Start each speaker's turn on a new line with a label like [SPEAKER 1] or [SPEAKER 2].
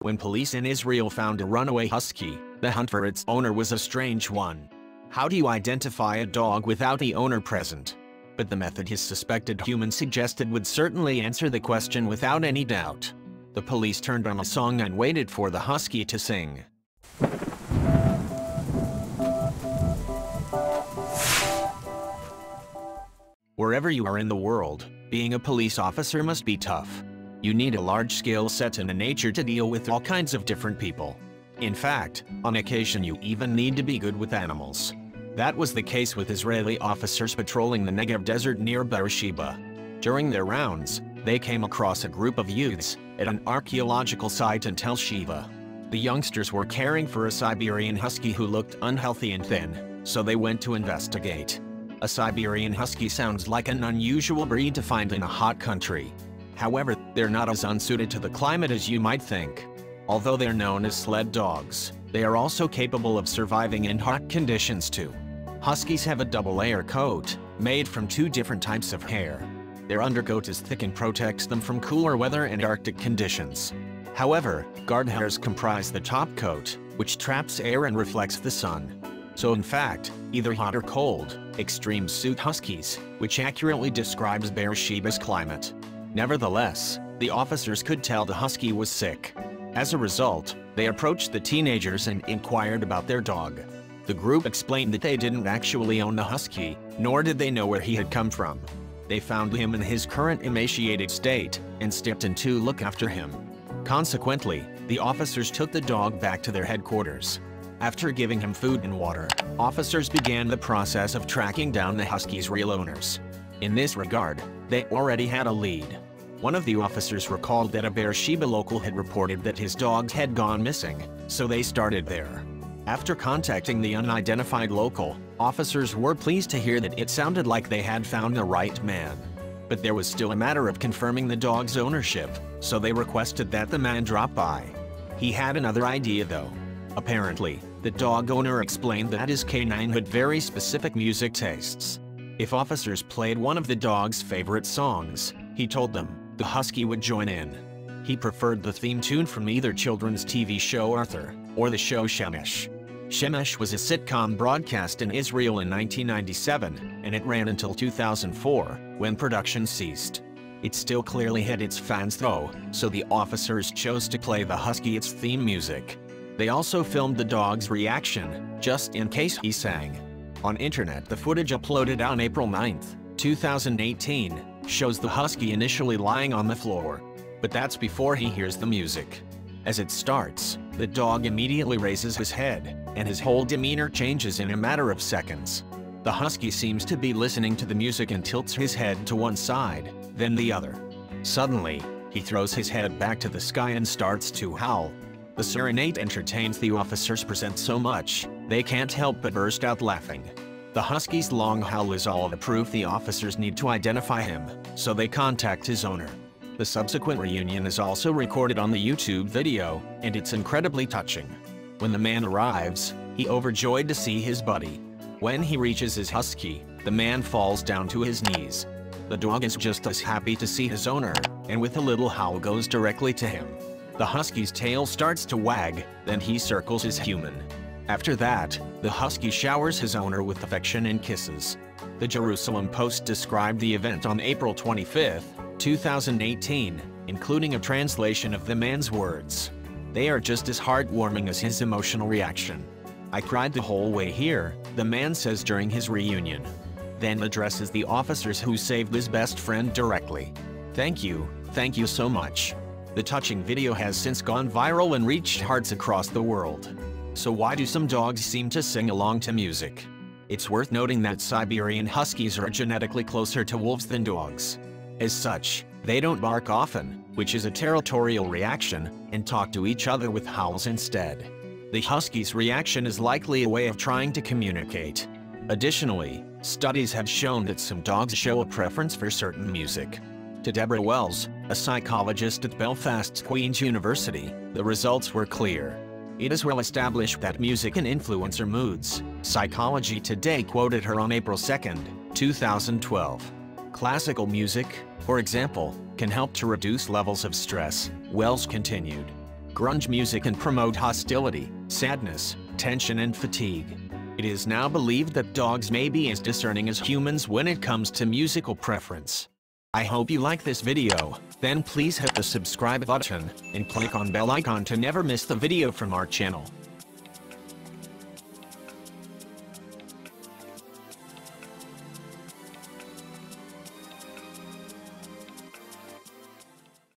[SPEAKER 1] When police in Israel found a runaway husky, the hunt for its owner was a strange one. How do you identify a dog without the owner present? But the method his suspected human suggested would certainly answer the question without any doubt. The police turned on a song and waited for the husky to sing. Wherever you are in the world, being a police officer must be tough. You need a large skill set and a nature to deal with all kinds of different people. In fact, on occasion you even need to be good with animals. That was the case with Israeli officers patrolling the Negev desert near Beersheba. During their rounds, they came across a group of youths at an archaeological site in Tel Shiva. The youngsters were caring for a Siberian husky who looked unhealthy and thin, so they went to investigate. A Siberian husky sounds like an unusual breed to find in a hot country. However, they're not as unsuited to the climate as you might think. Although they're known as sled dogs, they are also capable of surviving in hot conditions too. Huskies have a double-layer coat, made from two different types of hair. Their undercoat is thick and protects them from cooler weather and Arctic conditions. However, guard hairs comprise the top coat, which traps air and reflects the sun. So in fact, either hot or cold, extremes suit huskies, which accurately describes Beersheba's climate. Nevertheless, the officers could tell the husky was sick. As a result, they approached the teenagers and inquired about their dog. The group explained that they didn't actually own the husky, nor did they know where he had come from. They found him in his current emaciated state and stepped in to look after him. Consequently, the officers took the dog back to their headquarters. After giving him food and water, officers began the process of tracking down the husky's real owners. In this regard, they already had a lead. One of the officers recalled that a Beersheba local had reported that his dogs had gone missing, so they started there. After contacting the unidentified local, officers were pleased to hear that it sounded like they had found the right man. But there was still a matter of confirming the dog's ownership, so they requested that the man drop by. He had another idea though. Apparently, the dog owner explained that his canine had very specific music tastes. If officers played one of the dog's favorite songs, he told them, the husky would join in. He preferred the theme tune from either children's TV show Arthur, or the show Shemesh. Shemesh was a sitcom broadcast in Israel in 1997, and it ran until 2004, when production ceased. It still clearly had its fans though, so the officers chose to play the husky its theme music. They also filmed the dog's reaction, just in case he sang. On internet, the footage uploaded on April 9, 2018, shows the husky initially lying on the floor. But that's before he hears the music. As it starts, the dog immediately raises his head, and his whole demeanor changes in a matter of seconds. The husky seems to be listening to the music and tilts his head to one side, then the other. Suddenly, he throws his head back to the sky and starts to howl. The serenade entertains the officers present so much, they can't help but burst out laughing. The husky's long howl is all the proof the officers need to identify him, so they contact his owner. The subsequent reunion is also recorded on the YouTube video, and it's incredibly touching. When the man arrives, he's overjoyed to see his buddy. When he reaches his husky, the man falls down to his knees. The dog is just as happy to see his owner, and with a little howl goes directly to him. The husky's tail starts to wag, then he circles his human. After that, the husky showers his owner with affection and kisses. The Jerusalem Post described the event on April 25, 2018, including a translation of the man's words. They are just as heartwarming as his emotional reaction. I cried the whole way here, the man says during his reunion. Then addresses the officers who saved his best friend directly. Thank you so much. The touching video has since gone viral and reached hearts across the world. So why do some dogs seem to sing along to music? It's worth noting that Siberian Huskies are genetically closer to wolves than dogs. As such, they don't bark often, which is a territorial reaction, and talk to each other with howls instead. The Husky's reaction is likely a way of trying to communicate. Additionally, studies have shown that some dogs show a preference for certain music. To Deborah Wells, a psychologist at Belfast's Queen's University, the results were clear. It is well established that music can influence our moods. Psychology Today quoted her on April 2, 2012. Classical music, for example, can help to reduce levels of stress, Wells continued. Grunge music can promote hostility, sadness, tension and fatigue. It is now believed that dogs may be as discerning as humans when it comes to musical preference. I hope you like this video, then please hit the subscribe button, and click on bell icon to never miss the video from our channel.